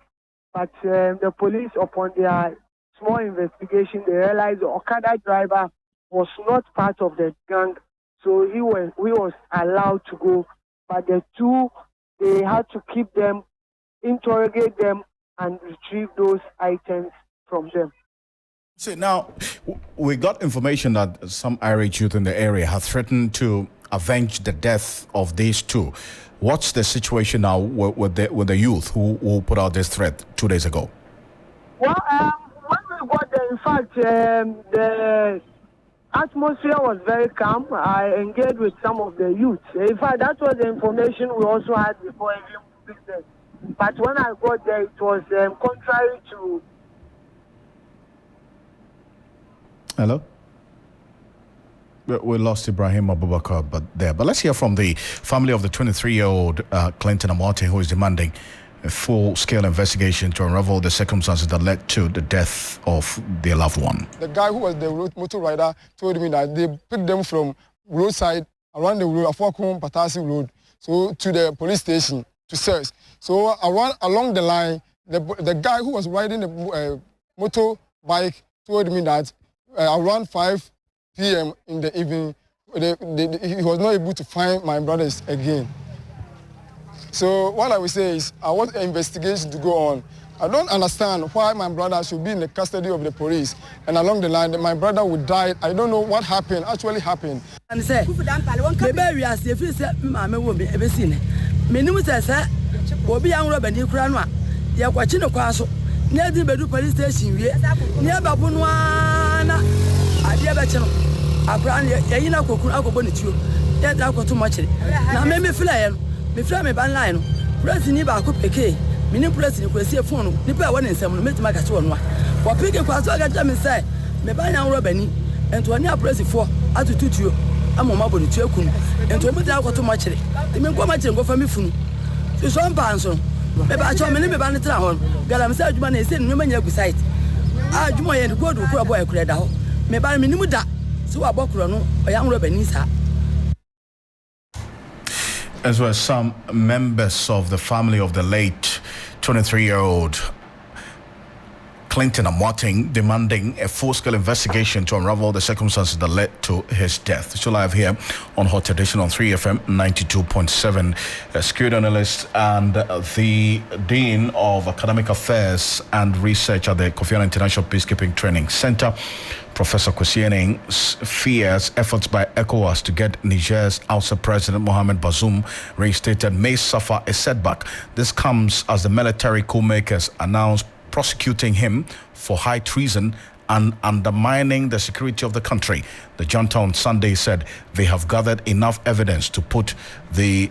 But the police, upon their small investigation, they realized the Okada driver was not part of the gang, so he was allowed to go. But the 2, they had to keep them, interrogate them, and retrieve those items from them. So now, we got information that some Irish youth in the area have threatened to avenge the death of these 2. What's the situation now with the youth who put out this threat 2 days ago? Well, when we got there, in fact, the atmosphere was very calm. I engaged with some of the youth. In fact, that was the information we also had before even business. But when I got there, it was contrary to... Hello? We lost Ibrahim Abubakar, but let's hear from the family of the 23-year-old Clinton Amoateng, who is demanding a full-scale investigation to unravel the circumstances that led to the death of their loved one. The guy who was the motor rider told me that they picked them from roadside around the road, Afokum Patasi Road, so to the police station to search. So along the line, the guy who was riding the motorbike told me that around 5 p.m. in the evening, he was not able to find my brothers again. So what I will say is, I want an investigation to go on. I don't understand why my brother should be in the custody of the police, and along the line, my brother would die. I don't know what actually happened. And say, adia ba che no akura yayi na kokuru akobo ne tuo ya da akoto mo kire na me fila ye no me fila me ban line no press ni ba ko peke me ni press ni ko sie phone no ni pa woni nsem no metima ka che wonu a wo peke kwa so ga me say me ban yan roba ni ento ani press fo atututuo amoma bo ne tuo kun ento mo da akoto mo kire me ko ma kire go fa me funu so mpa nso me ba cho me ni me ba ne tra ho galam say aduma na ese no manya gu site aduma ye go do kura boy kura da ho me ba me ni mu da so abokuro no oyan roba ni sa. As well as some members of the family of the late 23-year-old Clinton Amoting demanding a full-scale investigation to unravel the circumstances that led to his death. So live here on Hot Edition on 3FM 92.7. Security analyst and the Dean of Academic Affairs and Research at the Kofi Annan International Peacekeeping Training Center, Professor Ocansey, fears efforts by ECOWAS to get Niger's ousted President Mohamed Bazoum reinstated may suffer a setback. This comes as the military coup makers announced prosecuting him for high treason and undermining the security of the country. The junta on Sunday said they have gathered enough evidence to put the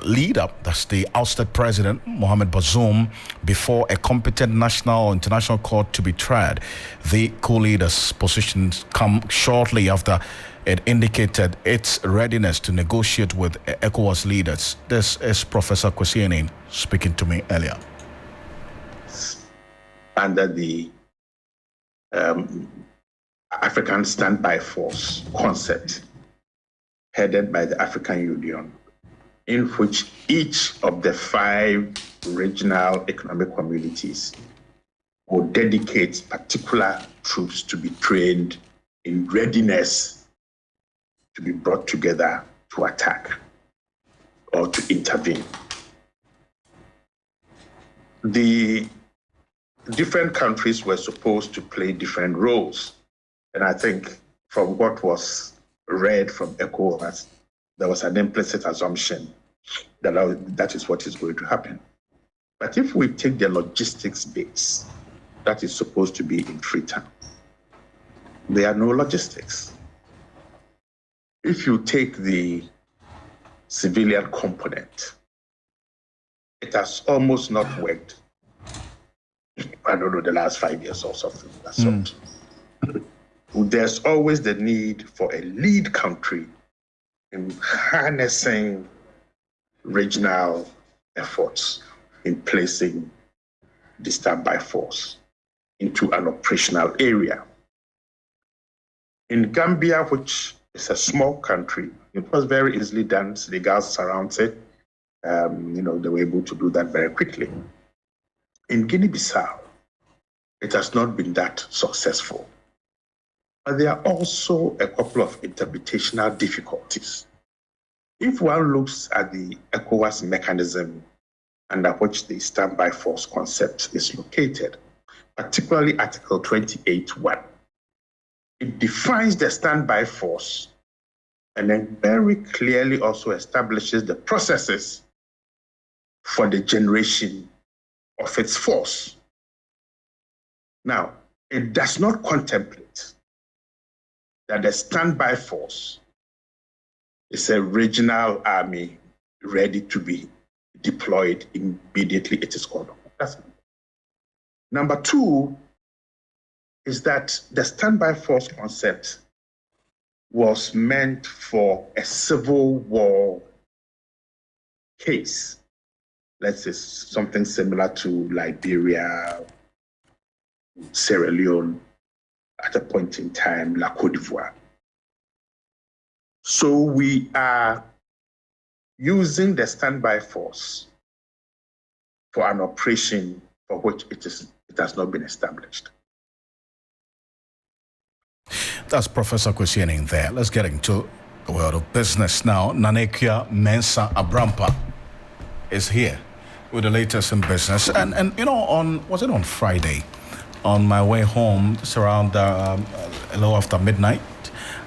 leader, that's the ousted President Mohamed Bazoum, before a competent national or international court to be tried. The coup leader's positions come shortly after it indicated its readiness to negotiate with ECOWAS leaders. This is Professor Ocansey speaking to me earlier. Under the African Standby Force concept headed by the African Union, in which each of the 5 regional economic communities will dedicate particular troops to be trained in readiness to be brought together to attack or to intervene. The different countries were supposed to play different roles. And I think from what was read from ECOWAS, there was an implicit assumption that that is what is going to happen. But if we take the logistics base that is supposed to be in Freetown, there are no logistics. If you take the civilian component, it has almost not worked. I don't know, the last 5 years or something of that sort. There's always the need for a lead country in harnessing regional efforts in placing the standby force into an operational area. In Gambia, which is a small country, it was very easily done. Senegal surrounds it. They were able to do that very quickly. In Guinea-Bissau, it has not been that successful. But there are also a couple of interpretational difficulties. If one looks at the ECOWAS mechanism under which the standby force concept is located, particularly Article 28.1, it defines the standby force and then very clearly also establishes the processes for the generation of its force. Now, it does not contemplate that the standby force is a regional army ready to be deployed immediately it is called on. Number 2 is that the standby force concept was meant for a civil war case. Let's say something similar to Liberia, Sierra Leone, at a point in time, La Côte d'Ivoire. So we are using the standby force for an operation for which it has not been established. That's Professor Ocansey there. Let's get into the world of business now. Nanekia Mensah Abrampa is here with the latest in business. And was it on Friday? On my way home, it's around a little after midnight,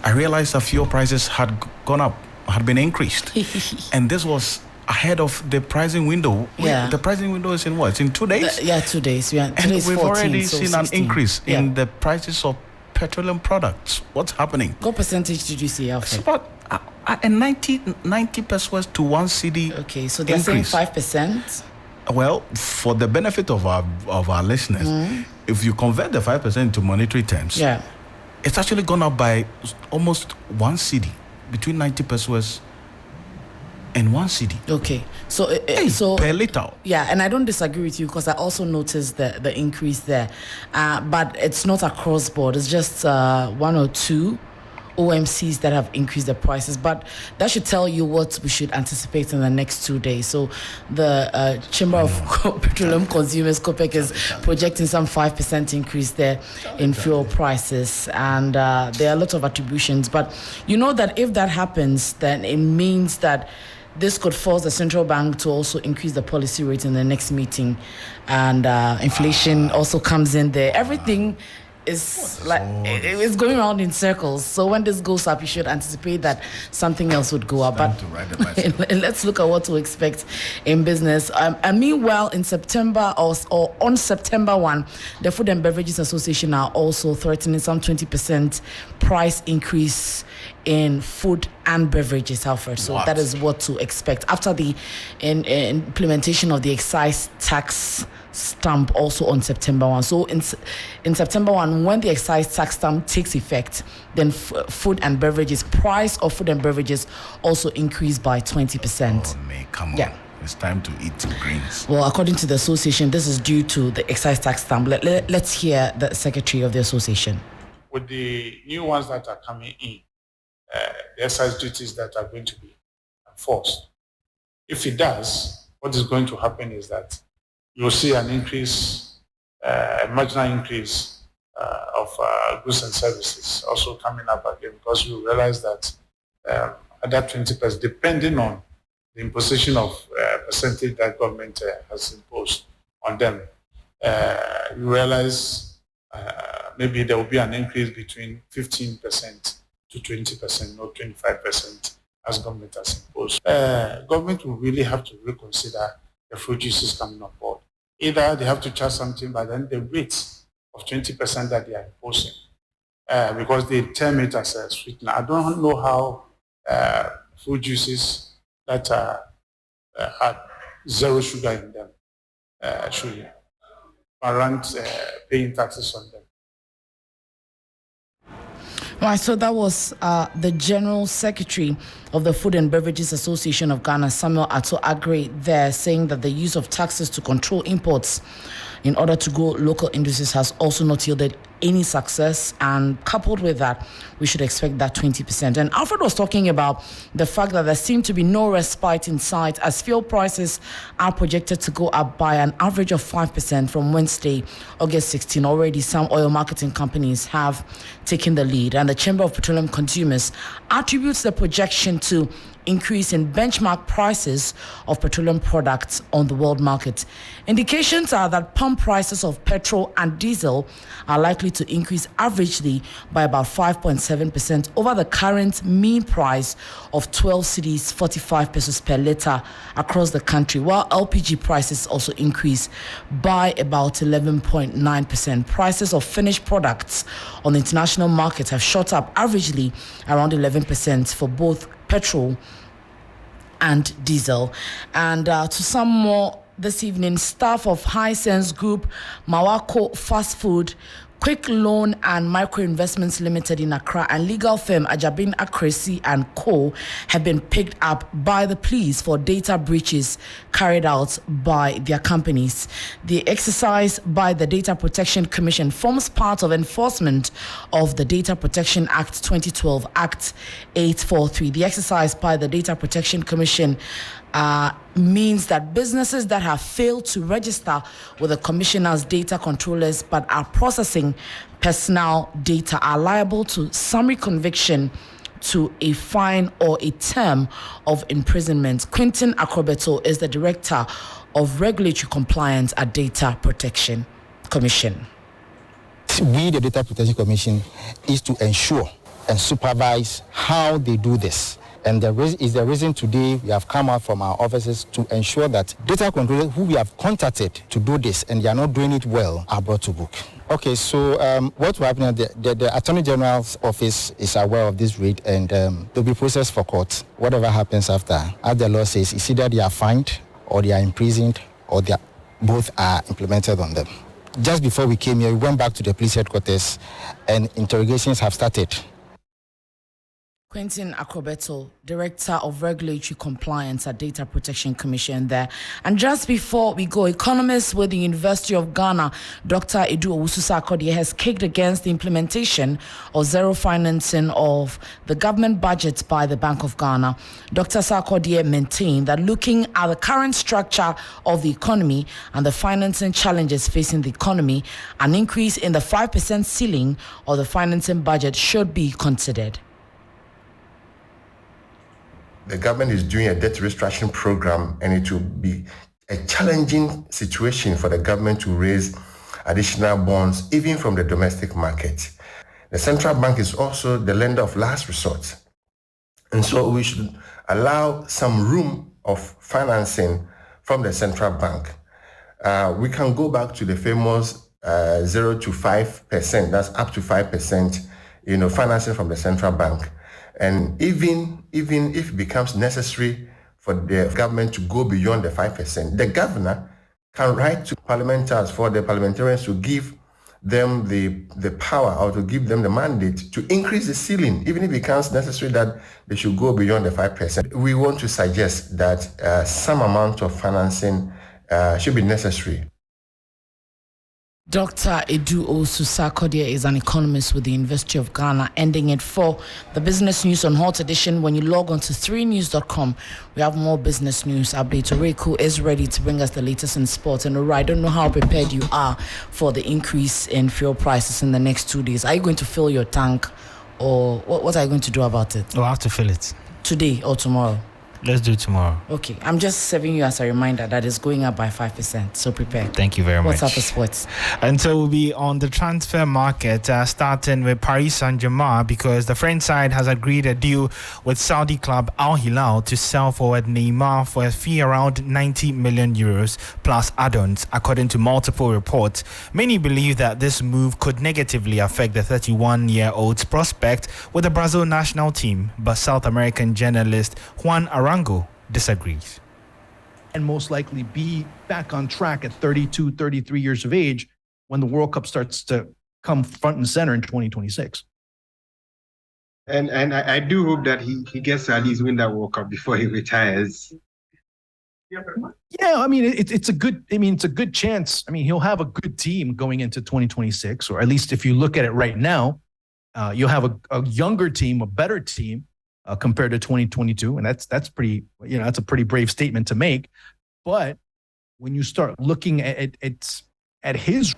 I realized that fuel prices had gone up, had been increased. And this was ahead of the pricing window. Yeah. The pricing window is in what? It's in 2 days? 2 days. And we've 14, already so seen 16. an increase in the prices of petroleum products. What's happening? What percentage did you say, Alfred? It's about a 90 pesos to 1 cedi. Okay, so they're increase. saying 5%. Well, for the benefit of our listeners, if you convert the 5% to monetary terms, it's actually gone up by almost 1 cedi, between 90 pesos and 1 cedi. Okay, so per liter. Yeah, and I don't disagree with you because I also noticed the increase there, but it's not across board. It's just 1 or 2 OMCs that have increased the prices, but that should tell you what we should anticipate in the next 2 days. So the Chamber of Petroleum Consumers, COPEC, is projecting some 5% increase there in fuel prices, and there are a lot of attributions. But you know that if that happens, then it means that this could force the central bank to also increase the policy rate in the next meeting, and inflation also comes in there. Everything is it's going around in circles. So when this goes up, you should anticipate that something else would go up. But let's look at what to expect in business. And meanwhile, in September or on September 1, the Food and Beverages Association are also threatening some 20% price increase in food and beverages, Alfred. So that is what to expect after the implementation of the excise tax stamp also on September 1. So in September 1, when the excise tax stamp takes effect, then food and beverages, price of food and beverages also increase by 20%. Oh, man, come on. It's time to eat some greens. Well, according to the association, this is due to the excise tax stamp. Let's hear the secretary of the association. With the new ones that are coming in, the excise duties that are going to be enforced, if it does, what is going to happen is that you'll see an increase, a marginal increase of goods and services also coming up again, because you realize that at that 20%, depending on the imposition of percentage that government has imposed on them, you realize maybe there will be an increase between 15% to 20%, not 25%, as government has imposed. Government will really have to reconsider the fruit juices coming on board. Either they have to charge something, but then the rate of 20% that they are imposing, because they term it as a sweetener. I don't know how fruit juices that have zero sugar in them should warrant paying taxes on them. Right, so that was the General Secretary of the Food and Beverages Association of Ghana, Samuel Ato Agre, there, saying that the use of taxes to control imports in order to grow local industries has also not yielded any success, and coupled with that, we should expect that 20%. And Alfred was talking about the fact that there seemed to be no respite in sight as fuel prices are projected to go up by an average of 5% from Wednesday, August 16. Already some oil marketing companies have taken the lead, and the Chamber of Petroleum Consumers attributes the projection to increase in benchmark prices of petroleum products on the world market. Indications are that pump prices of petrol and diesel are likely to increase averagely by about 5.7% over the current mean price of 12 cedis 45 pesos per litre across the country, while LPG prices also increase by about 11.9%. Prices of finished products on the international market have shot up averagely around 11% for both petrol and diesel. And to some more this evening, staff of High Sense Group, Mawako Fast Food, Quick Loan and Micro Investments Limited in Accra, and legal firm Ajabin Akresi and Co. have been picked up by the police for data breaches carried out by their companies. The exercise by the Data Protection Commission forms part of enforcement of the Data Protection Act 2012, Act 843. The exercise by the Data Protection Commission means that businesses that have failed to register with the Commissioner's data controllers but are processing personal data are liable to summary conviction, to a fine or a term of imprisonment. Quintin Akrobeto is the Director of Regulatory Compliance at Data Protection Commission. We, the Data Protection Commission, is to ensure and supervise how they do this. And the reason today we have come out from our offices to ensure that data controllers who we have contacted to do this and they are not doing it well are brought to book. Okay, so what will happen? The Attorney General's office is aware of this raid, and they'll be processed for court. Whatever happens after, as the law says, it's either they are fined or they are imprisoned or both are implemented on them. Just before we came here, we went back to the police headquarters and interrogations have started. Quentin Akrobeto, Director of Regulatory Compliance at Data Protection Commission there. And just before we go, economist with the University of Ghana, Dr. Edu Owusu-Sarkodie, has kicked against the implementation of zero financing of the government budget by the Bank of Ghana. Dr. Sarkodie maintained that looking at the current structure of the economy and the financing challenges facing the economy, an increase in the 5% ceiling of the financing budget should be considered. The government is doing a debt restructuring program, and it will be a challenging situation for the government to raise additional bonds, even from the domestic market. The central bank is also the lender of last resort. And so we should allow some room of financing from the central bank. We can go back to the famous 0 to 5%, that's up to 5%, financing from the central bank. And even if it becomes necessary for the government to go beyond the 5%, the governor can write to parliamentarians for the parliamentarians to give them the power or to give them the mandate to increase the ceiling, even if it becomes necessary that they should go beyond the 5%. We want to suggest that some amount of financing should be necessary. Dr. Edu Owusu-Sarkodie is an economist with the University of Ghana, ending it for the Business News on Hot Edition. When you log on to 3news.com, we have more business news updates. Oreku is ready to bring us the latest in sports. And I don't know how prepared you are for the increase in fuel prices in the next 2 days. Are you going to fill your tank, or what are you going to do about it? I'll have to fill it. Today or tomorrow? Let's do it tomorrow. Okay, I'm just serving you as a reminder that it's going up by 5%, so prepare. Thank you very much. What's up for sports? And so we'll be on the transfer market, starting with Paris Saint-Germain, because the French side has agreed a deal with Saudi club Al Hilal to sell forward Neymar for a fee around 90 million euros plus add-ons, according to multiple reports. Many believe that this move could negatively affect the 31-year-old's prospect with the Brazil national team, but South American journalist Juan Arango disagrees. And most likely be back on track at 32, 33 years of age when the World Cup starts to come front and center in 2026. And I do hope that he gets to at least win that World Cup before he retires. Yeah, I mean it's a good chance. I mean, he'll have a good team going into 2026, or at least if you look at it right now, you'll have a younger team, a better team. Compared to 2022, and that's pretty, that's a pretty brave statement to make. But when you start looking at his.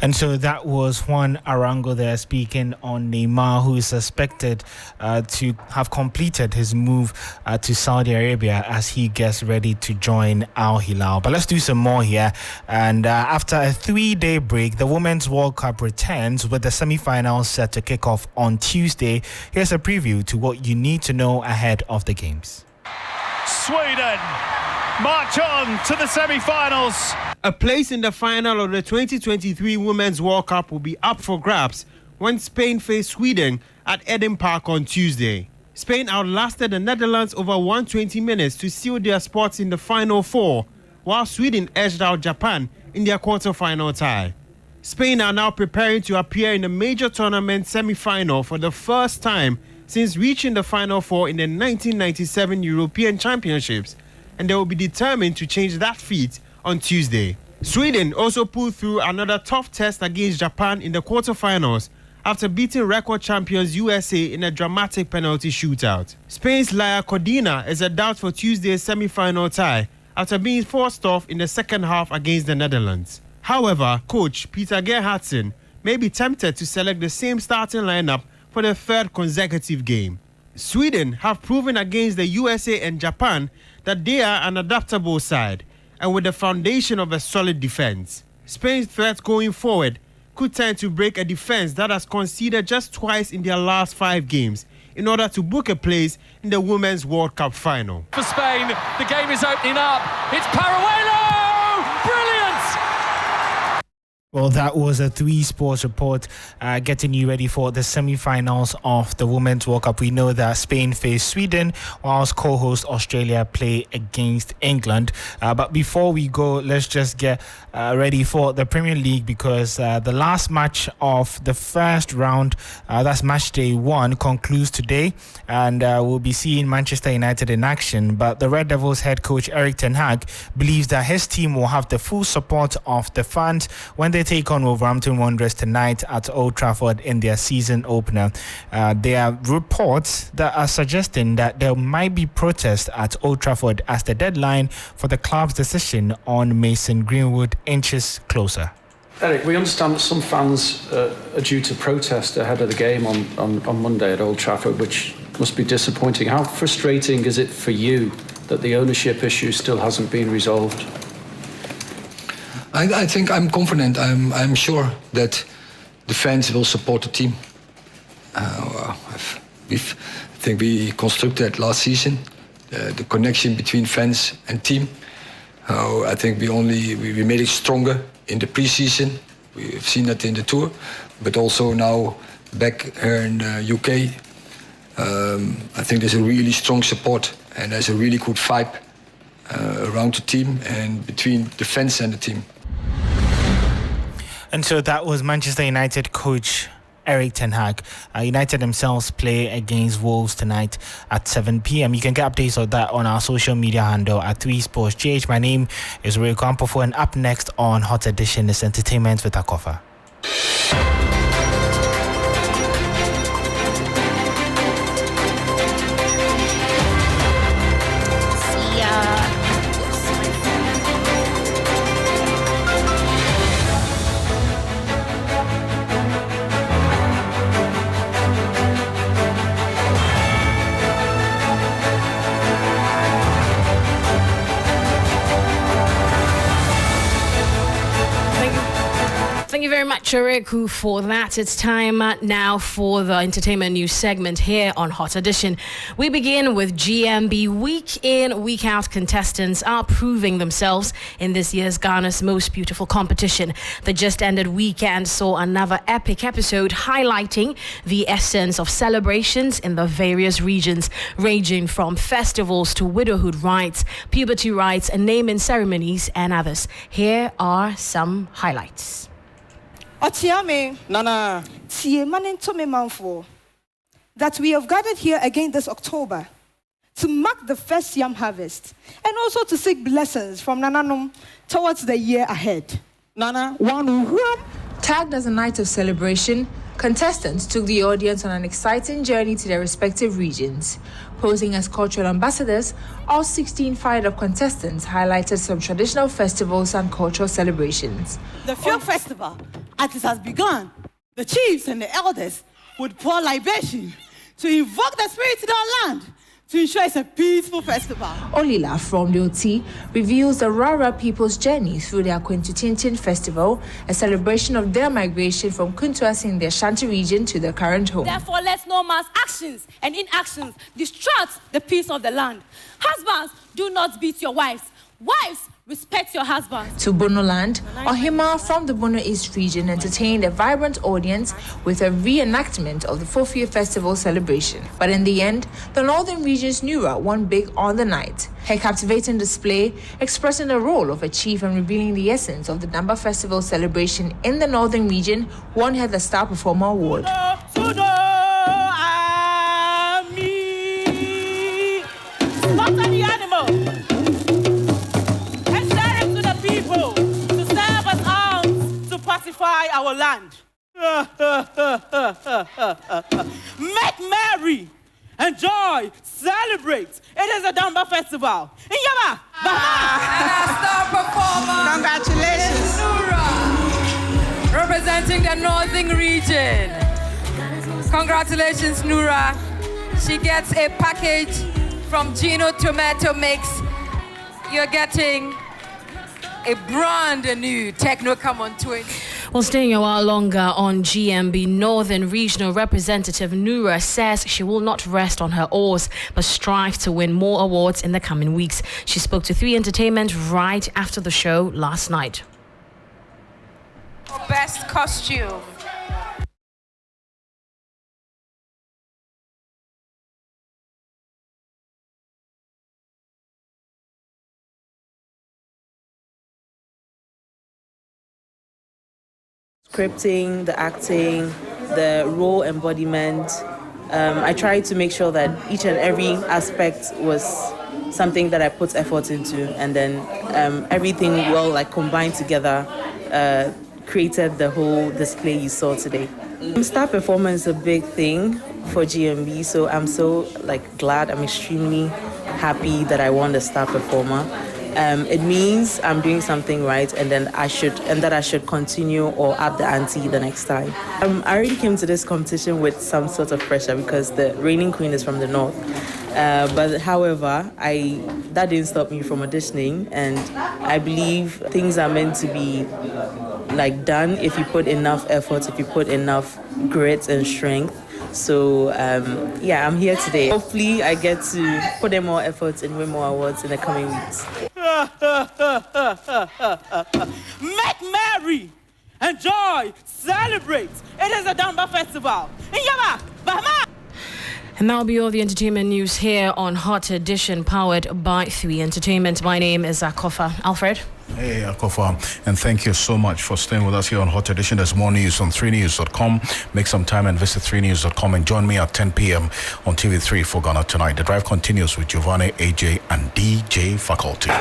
And so that was Juan Arango there speaking on Neymar, who is suspected to have completed his move to Saudi Arabia as he gets ready to join Al Hilal. But let's do some more here. And after a 3-day break, the Women's World Cup returns with the semi-finals set to kick off on Tuesday. Here's a preview to what you need to know ahead of the games. Sweden march on to the semi-finals. A place in the final of the 2023 Women's World Cup will be up for grabs when Spain face Sweden at Eden Park on Tuesday. Spain outlasted the Netherlands over 120 minutes to seal their spots in the final four, while Sweden edged out Japan in their quarter-final tie. Spain are now preparing to appear in the major tournament semi-final for the first time since reaching the final four in the 1997 European Championships, and they will be determined to change that feat on Tuesday. Sweden also pulled through another tough test against Japan in the quarterfinals after beating record champions USA in a dramatic penalty shootout. Spain's Laia Codina is a doubt for Tuesday's semi-final tie after being forced off in the second half against the Netherlands. However, coach Peter Gerhardsen may be tempted to select the same starting lineup for the third consecutive game. Sweden have proven against the USA and Japan that they are an adaptable side, and with the foundation of a solid defense. Spain's threat going forward could tend to break a defense that has conceded just twice in their last 5 games in order to book a place in the Women's World Cup final. For Spain, the game is opening up. It's Paraguay! Brilliant! Well, that was a 3 Sports report getting you ready for the semi-finals of the Women's World Cup. We know that Spain face Sweden, whilst co-host Australia play against England. But before we go, let's just get ready for the Premier League, because the last match of the first round, that's match day 1, concludes today, and we'll be seeing Manchester United in action. But the Red Devils head coach Erik ten Hag believes that his team will have the full support of the fans when they take on Wolverhampton Wanderers tonight at Old Trafford in their season opener. There are reports that are suggesting that there might be protests at Old Trafford as the deadline for the club's decision on Mason Greenwood inches closer. Eric, we understand that some fans are due to protest ahead of the game on Monday at Old Trafford, which must be disappointing. How frustrating is it for you that the ownership issue still hasn't been resolved? I think I'm confident. I'm sure that the fans will support the team. I think we constructed last season the connection between fans and team. I think we made it stronger in the pre-season. We've seen that in the tour, but also now back here in the UK. I think there's a really strong support and there's a really good vibe around the team and between the fans and the team. And so that was Manchester United coach Erik ten Hag. United themselves play against Wolves tonight at 7 p.m. You can get updates of that on our social media handle at 3SportsGH. My name is Ray Kwampofo, and up next on Hot Edition is Entertainment with Akofa. Thank you very much, Eriku, for that. It's time now for the entertainment news segment here on Hot Edition. We begin with GMB. Week in, week out, contestants are proving themselves in this year's Ghana's Most Beautiful competition. The just ended weekend saw another epic episode highlighting the essence of celebrations in the various regions, ranging from festivals to widowhood rites, puberty rites, and naming ceremonies, and others. Here are some highlights. Otiame, Nana, Tie Manentome Manfo, that we have gathered here again this October to mark the first yam harvest and also to seek blessings from Nananum towards the year ahead. Nana, one. Tagged as a night of celebration, contestants took the audience on an exciting journey to their respective regions. Posing as cultural ambassadors, all 16 fired-up contestants highlighted some traditional festivals and cultural celebrations. The film festival, as it has begun, the chiefs and the elders would pour libation to invoke the spirits in our land to ensure it's a peaceful festival. Olila from the OT reveals the Rara people's journey through their Quintutintin festival, a celebration of their migration from Kuntuasi in the Ashanti region to their current home. Therefore, let no man's actions and inactions distract the peace of the land. Husbands, do not beat your wives. Wives, respect your husband. To Bono land, Ohima from the Bono East region entertained a vibrant audience with a reenactment of the Fofia Festival celebration. But in the end, the Northern region's Nura won big on the night. Her captivating display, expressing the role of a chief and revealing the essence of the Namba Festival celebration in the Northern region, won her the Star Performer Award. Slaughter the animal. Pacify our land. Make merry, enjoy, celebrate. It is a Damba festival. In Yaba, Star performer. Congratulations. Nura, representing the Northern region. Congratulations, Nura. She gets a package from Gino Tomato Mix. You're getting a brand new Techno Come on 20. Well, staying a while longer on GMB, Northern Regional Representative Nura says she will not rest on her oars, but strive to win more awards in the coming weeks. She spoke to 3 Entertainment right after the show last night. for Best Costume. Scripting, the acting, the role embodiment. I tried to make sure that each and every aspect was something that I put effort into, and then everything combined together created the whole display you saw today. Star performance is a big thing for GMB, so I'm so glad. I'm extremely happy that I won the star performer. It means I'm doing something right, and that I should continue or up the ante the next time. I already came to this competition with some sort of pressure because the reigning queen is from the north. But however, that didn't stop me from auditioning, and I believe things are meant to be done if you put enough effort, if you put enough grit and strength. So I'm here today. Hopefully I get to put in more efforts and win more awards in the coming weeks. Make merry, enjoy, celebrate. It is a Damba Festival in Yaba, Bahama. And that'll be all the entertainment news here on Hot Edition, powered by 3 Entertainment. My name is Akofa. Alfred? Hey, Akofa, and thank you so much for staying with us here on Hot Edition. There's more news on 3news.com. Make some time and visit 3news.com and join me at 10 p.m. on TV3 for Ghana Tonight. The drive continues with Giovanni, AJ, and DJ Faculty.